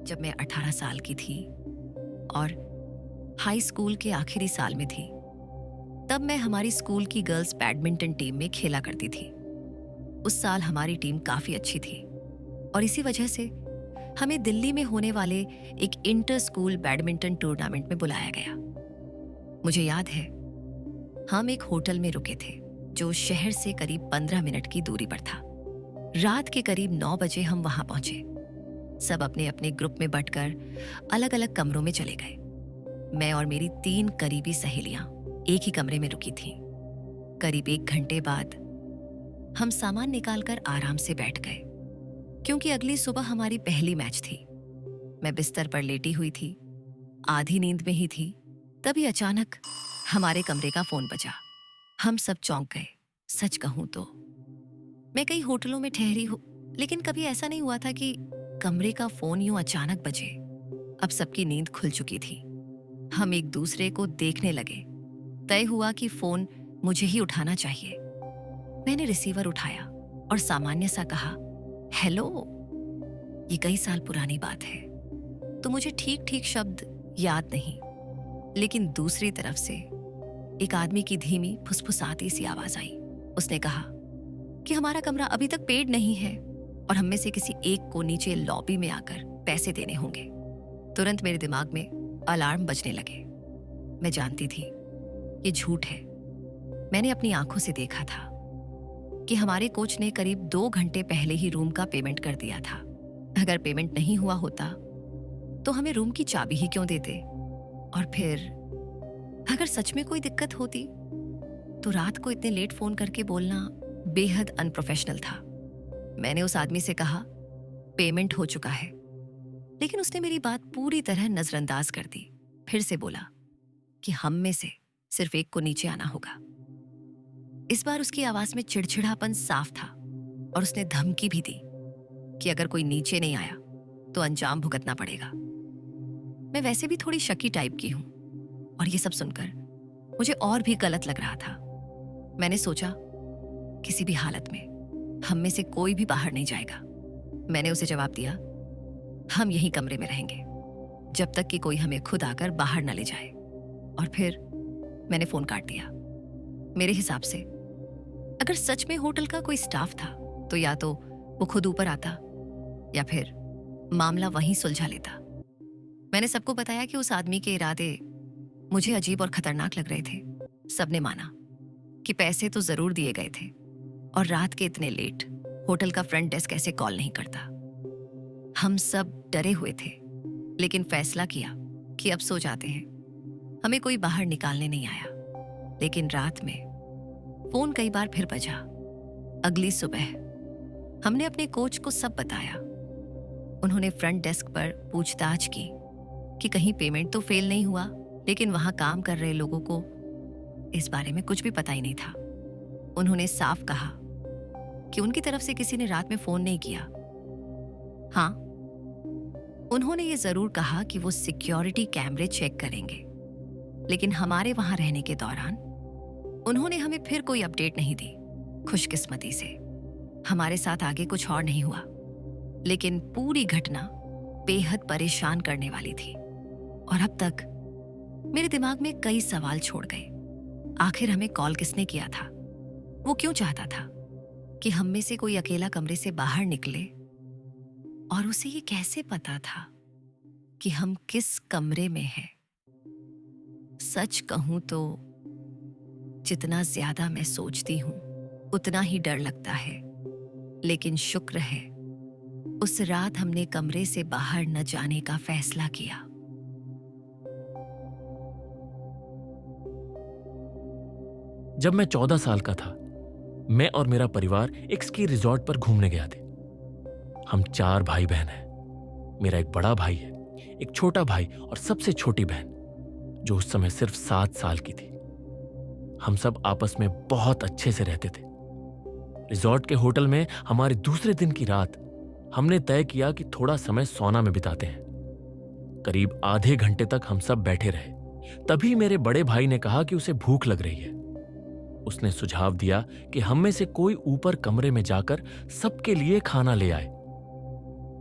जब मैं 18 साल की थी और हाई स्कूल के आखिरी साल में थी। तब मैं हमारी स्कूल की गर्ल्स बैडमिंटन टीम में खेला करती थी। उस साल हमारी टीम काफ़ी अच्छी थी और इसी वजह से हमें दिल्ली में होने वाले एक इंटर स्कूल बैडमिंटन टूर्नामेंट में बुलाया गया। मुझे याद है, हम एक होटल में रुके थे जो शहर से करीब 15 मिनट की दूरी पर था। रात के करीब 9 बजे हम वहां पहुंचे। सब अपने अपने ग्रुप में बंटकर अलग अलग कमरों में चले गए। मैं और मेरी 3 करीबी सहेलियां एक ही कमरे में रुकी थीं। करीब 1 घंटे बाद हम सामान निकालकर आराम से बैठ गए, क्योंकि अगली सुबह हमारी पहली मैच थी। मैं बिस्तर पर लेटी हुई थी, आधी नींद में ही थी। तभी अचानक हमारे कमरे का फोन बजा। हम सब चौंक गए। सच कहूं तो मैं कई होटलों में ठहरी हूं, लेकिन कभी ऐसा नहीं हुआ था कि कमरे का फोन यूं अचानक बजे। अब सबकी नींद खुल चुकी थी। हम एक दूसरे को देखने लगे। तय हुआ कि फोन मुझे ही उठाना चाहिए। मैंने रिसीवर उठाया और सामान्य सा कहा, हेलो। ये कई साल पुरानी बात है, तो मुझे ठीक ठीक शब्द याद नहीं, लेकिन दूसरी तरफ से एक आदमी की धीमी फुसफुसाती सी आवाज आई। उसने कहा कि हमारा कमरा अभी तक पेड नहीं है और हम में से किसी एक को नीचे लॉबी में आकर पैसे देने होंगे। तुरंत मेरे दिमाग में अलार्म बजने लगे। मैं जानती थी ये झूठ है। मैंने अपनी आंखों से देखा था कि हमारे कोच ने करीब 2 घंटे पहले ही रूम का पेमेंट कर दिया था। अगर पेमेंट नहीं हुआ होता तो हमें रूम की चाबी ही क्यों देते? और फिर अगर सच में कोई दिक्कत होती तो रात को इतने लेट फोन करके बोलना बेहद अनप्रोफेशनल था। मैंने उस आदमी से कहा, पेमेंट हो चुका है, लेकिन उसने मेरी बात पूरी तरह नजरअंदाज कर दी। फिर से बोला कि हम में से सिर्फ एक को नीचे आना होगा। इस बार उसकी आवाज में चिड़चिड़ापन साफ था और उसने धमकी भी दी कि अगर कोई नीचे नहीं आया तो अंजाम भुगतना पड़ेगा। मैं वैसे भी थोड़ी शकी टाइप की हूं और ये सब सुनकर मुझे और भी गलत लग रहा था। मैंने सोचा, किसी भी हालत में हम में से कोई भी बाहर नहीं जाएगा। मैंने उसे जवाब दिया, हम यहीं कमरे में रहेंगे जब तक कि कोई हमें खुद आकर बाहर न ले जाए। और फिर मैंने फोन काट दिया। मेरे हिसाब से अगर सच में होटल का कोई स्टाफ था तो या तो वो खुद ऊपर आता या फिर मामला वहीं सुलझा लेता। मैंने सबको बताया कि उस आदमी के इरादे मुझे अजीब और खतरनाक लग रहे थे। सबने माना कि पैसे तो जरूर दिए गए थे और रात के इतने लेट होटल का फ्रंट डेस्क ऐसे कॉल नहीं करता। हम सब डरे हुए थे, लेकिन फैसला किया कि अब सो जाते हैं। हमें कोई बाहर निकालने नहीं आया, लेकिन रात में फोन कई बार फिर बजा। अगली सुबह हमने अपने कोच को सब बताया। उन्होंने फ्रंट डेस्क पर पूछताछ की कि कहीं पेमेंट तो फेल नहीं हुआ, लेकिन वहां काम कर रहे लोगों को इस बारे में कुछ भी पता ही नहीं था। उन्होंने साफ कहा कि उनकी तरफ से किसी ने रात में फोन नहीं किया। हाँ, उन्होंने ये जरूर कहा कि वो सिक्योरिटी कैमरे चेक करेंगे, लेकिन हमारे वहां रहने के दौरान उन्होंने हमें फिर कोई अपडेट नहीं दी। खुशकिस्मती से हमारे साथ आगे कुछ और नहीं हुआ, लेकिन पूरी घटना बेहद परेशान करने वाली थी और अब तक मेरे दिमाग में कई सवाल छोड़ गए। आखिर हमें कॉल किसने किया था? वो क्यों चाहता था कि हम में से कोई अकेला कमरे से बाहर निकले? और उसे ये कैसे पता था कि हम किस कमरे में हैं? सच कहूं तो जितना ज्यादा मैं सोचती हूं उतना ही डर लगता है, लेकिन शुक्र है उस रात हमने कमरे से बाहर न जाने का फैसला किया। जब मैं 14 साल का था, मैं और मेरा परिवार एक स्की रिजॉर्ट पर घूमने गया थे। हम 4 भाई बहन हैं। मेरा एक बड़ा भाई है, एक छोटा भाई और सबसे छोटी बहन, जो उस समय सिर्फ 7 साल की थी। हम सब आपस में बहुत अच्छे से रहते थे। रिजॉर्ट के होटल में हमारे दूसरे दिन की रात हमने तय किया कि थोड़ा समय सौना में बिताते हैं। करीब आधे घंटे तक हम सब बैठे रहे। तभी मेरे बड़े भाई ने कहा कि उसे भूख लग रही है। उसने सुझाव दिया कि हम में से कोई ऊपर कमरे में जाकर सबके लिए खाना ले आए।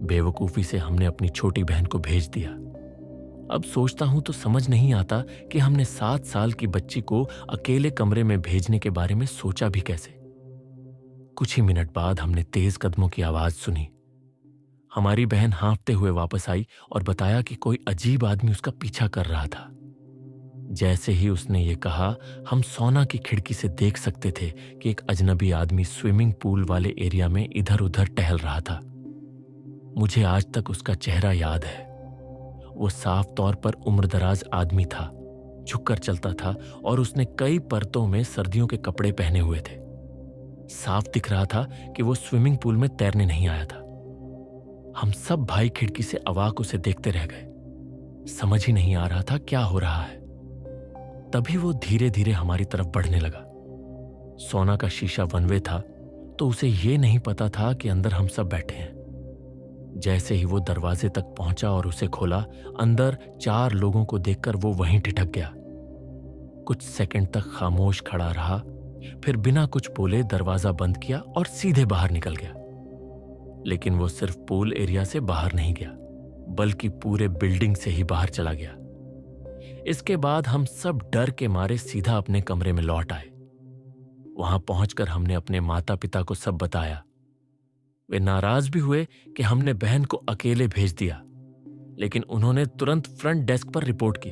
बेवकूफ़ी से हमने अपनी छोटी बहन को भेज दिया। अब सोचता हूं तो समझ नहीं आता कि हमने 7 साल की बच्ची को अकेले कमरे में भेजने के बारे में सोचा भी कैसे। कुछ ही मिनट बाद हमने तेज कदमों की आवाज सुनी। हमारी बहन हाँफते हुए वापस आई और बताया कि कोई अजीब आदमी उसका पीछा कर रहा था। जैसे ही उसने ये कहा, हम सोना की खिड़की से देख सकते थे कि एक अजनबी आदमी स्विमिंग पूल वाले एरिया में इधर उधर टहल रहा था। मुझे आज तक उसका चेहरा याद है। वो साफ तौर पर उम्रदराज आदमी था, झुककर चलता था और उसने कई परतों में सर्दियों के कपड़े पहने हुए थे। साफ दिख रहा था कि वो स्विमिंग पूल में तैरने नहीं आया था। हम सब भाई खिड़की से अवाक उसे देखते रह गए। समझ ही नहीं आ रहा था क्या हो रहा है। तभी वो धीरे धीरे हमारी तरफ बढ़ने लगा। सोना का शीशा वन वे था, तो उसे ये नहीं पता था कि अंदर हम सब बैठे हैं। जैसे ही वो दरवाजे तक पहुंचा और उसे खोला, अंदर 4 लोगों को देखकर वो वहीं ठिठक गया। कुछ सेकंड तक खामोश खड़ा रहा, फिर बिना कुछ बोले दरवाजा बंद किया और सीधे बाहर निकल गया। लेकिन वो सिर्फ पूल एरिया से बाहर नहीं गया, बल्कि पूरे बिल्डिंग से ही बाहर चला गया। इसके बाद हम सब डर के मारे सीधा अपने कमरे में लौट आए। वहां पहुंचकर हमने अपने माता पिता को सब बताया। वे नाराज भी हुए कि हमने बहन को अकेले भेज दिया, लेकिन उन्होंने तुरंत फ्रंट डेस्क पर रिपोर्ट की।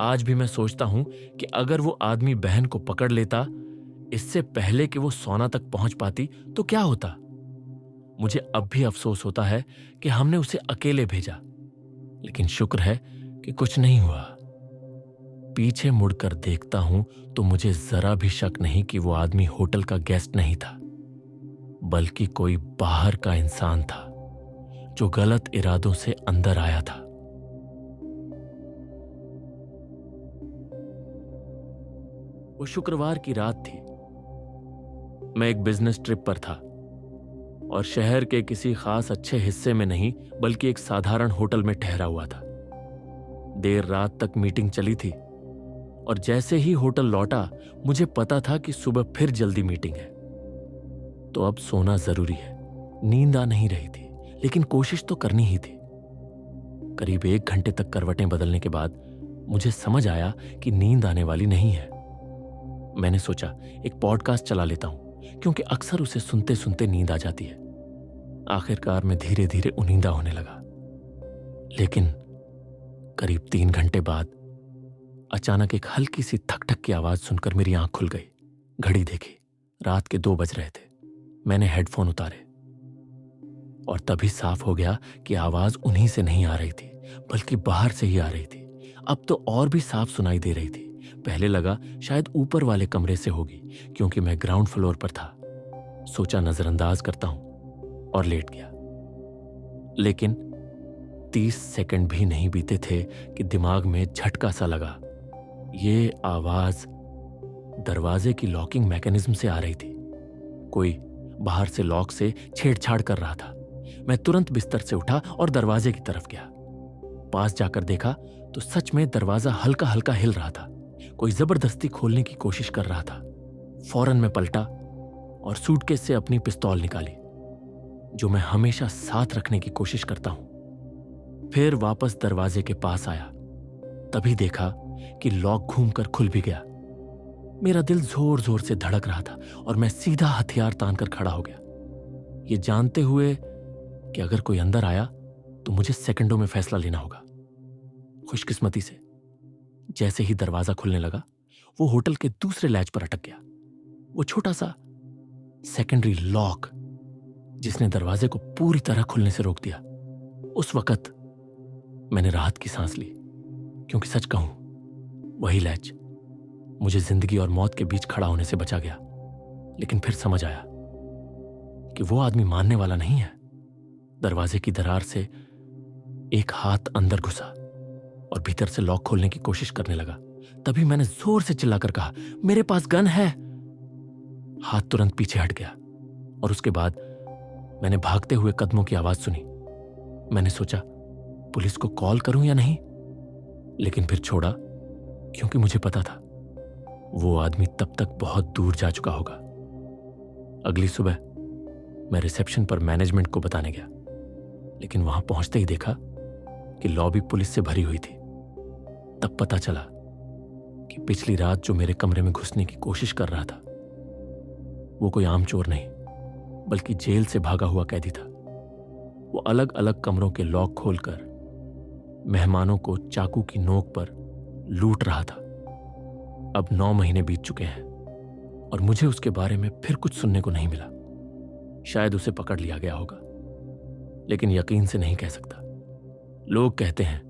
आज भी मैं सोचता हूं कि अगर वो आदमी बहन को पकड़ लेता इससे पहले कि वो सोना तक पहुंच पाती तो क्या होता। मुझे अब भी अफसोस होता है कि हमने उसे अकेले भेजा, लेकिन शुक्र है कि कुछ नहीं हुआ। पीछे मुड़कर देखता हूं तो मुझे जरा भी शक नहीं कि वो आदमी होटल का गेस्ट नहीं था, बल्कि कोई बाहर का इंसान था जो गलत इरादों से अंदर आया था। वो शुक्रवार की रात थी। मैं एक बिजनेस ट्रिप पर था और शहर के किसी खास अच्छे हिस्से में नहीं, बल्कि एक साधारण होटल में ठहरा हुआ था। देर रात तक मीटिंग चली थी और जैसे ही होटल लौटा, मुझे पता था कि सुबह फिर जल्दी मीटिंग है, तो अब सोना जरूरी है। नींद आ नहीं रही थी, लेकिन कोशिश तो करनी ही थी। करीब 1 घंटे तक करवटें बदलने के बाद मुझे समझ आया कि नींद आने वाली नहीं है। मैंने सोचा एक पॉडकास्ट चला लेता हूं, क्योंकि अक्सर उसे सुनते सुनते नींद आ जाती है। आखिरकार मैं धीरे धीरे उनींदा होने लगा, लेकिन करीब 3 घंटे बाद अचानक एक हल्की सी ठक ठक की आवाज सुनकर मेरी आंख खुल गई। घड़ी देखी, रात के 2 बज रहे थे। मैंने हेडफोन उतारे और तभी साफ हो गया कि आवाज उन्हीं से नहीं आ रही थी, बल्कि बाहर से ही आ रही थी। अब तो और भी साफ सुनाई दे रही थी। पहले लगा शायद ऊपर वाले कमरे से होगी, क्योंकि मैं ग्राउंड फ्लोर पर था। सोचा नजरअंदाज करता हूं और लेट गया। लेकिन 30 सेकंड भी नहीं बीते थे कि दिमाग में झटका सा लगा। ये आवाज दरवाजे की लॉकिंग मैकेनिज्म से आ रही थी। कोई बाहर से लॉक से छेड़छाड़ कर रहा था। मैं तुरंत बिस्तर से उठा और दरवाजे की तरफ गया। पास जाकर देखा तो सच में दरवाजा हल्का हल्का हिल रहा था। कोई जबरदस्ती खोलने की कोशिश कर रहा था। फौरन मैं पलटा और सूटकेस से अपनी पिस्तौल निकाली, जो मैं हमेशा साथ रखने की कोशिश करता हूं। फिर वापस दरवाजे के पास आया। तभी देखा कि लॉक घूमकर खुल भी गया। मेरा दिल जोर जोर से धड़क रहा था और मैं सीधा हथियार तानकर खड़ा हो गया, ये जानते हुए कि अगर कोई अंदर आया तो मुझे सेकंडों में फैसला लेना होगा। खुशकिस्मती से जैसे ही दरवाजा खुलने लगा, वो होटल के दूसरे लैच पर अटक गया। वो छोटा सा सेकेंडरी लॉक जिसने दरवाजे को पूरी तरह खुलने से रोक दिया। उस वक्त मैंने राहत की सांस ली, क्योंकि सच कहूं वही लैच मुझे जिंदगी और मौत के बीच खड़ा होने से बचा गया। लेकिन फिर समझ आया कि वो आदमी मानने वाला नहीं है। दरवाजे की दरार से एक हाथ अंदर घुसा और भीतर से लॉक खोलने की कोशिश करने लगा। तभी मैंने जोर से चिल्लाकर कहा, मेरे पास गन है। हाथ तुरंत पीछे हट गया और उसके बाद मैंने भागते हुए कदमों की आवाज सुनी। मैंने सोचा पुलिस को कॉल करूं या नहीं, लेकिन फिर छोड़ा, क्योंकि मुझे पता था वो आदमी तब तक बहुत दूर जा चुका होगा। अगली सुबह मैं रिसेप्शन पर मैनेजमेंट को बताने गया। लेकिन वहां पहुंचते ही देखा कि लॉबी पुलिस से भरी हुई थी। तब पता चला कि पिछली रात जो मेरे कमरे में घुसने की कोशिश कर रहा था वो कोई आम चोर नहीं बल्कि जेल से भागा हुआ कैदी था। वो अलग अलग कमरों के लॉक खोलकर मेहमानों को चाकू की नोक पर लूट रहा था। अब 9 महीने बीत चुके हैं और मुझे उसके बारे में फिर कुछ सुनने को नहीं मिला। शायद उसे पकड़ लिया गया होगा, लेकिन यकीन से नहीं कह सकता। लोग कहते हैं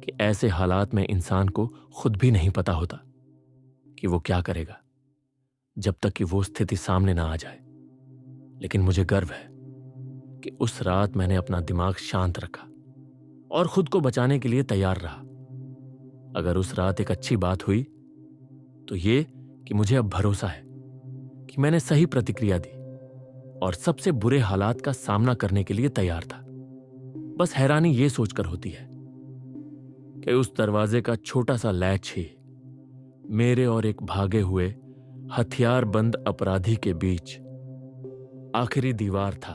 कि ऐसे हालात में इंसान को खुद भी नहीं पता होता कि वो क्या करेगा जब तक कि वो स्थिति सामने ना आ जाए। लेकिन मुझे गर्व है कि उस रात मैंने अपना दिमाग शांत रखा और खुद को बचाने के लिए तैयार रहा। अगर उस रात एक अच्छी बात हुई तो ये कि मुझे अब भरोसा है कि मैंने सही प्रतिक्रिया दी और सबसे बुरे हालात का सामना करने के लिए तैयार था। बस हैरानी ये सोचकर होती है कि उस दरवाजे का छोटा सा लैच ही मेरे और एक भागे हुए हथियारबंद अपराधी के बीच आखिरी दीवार था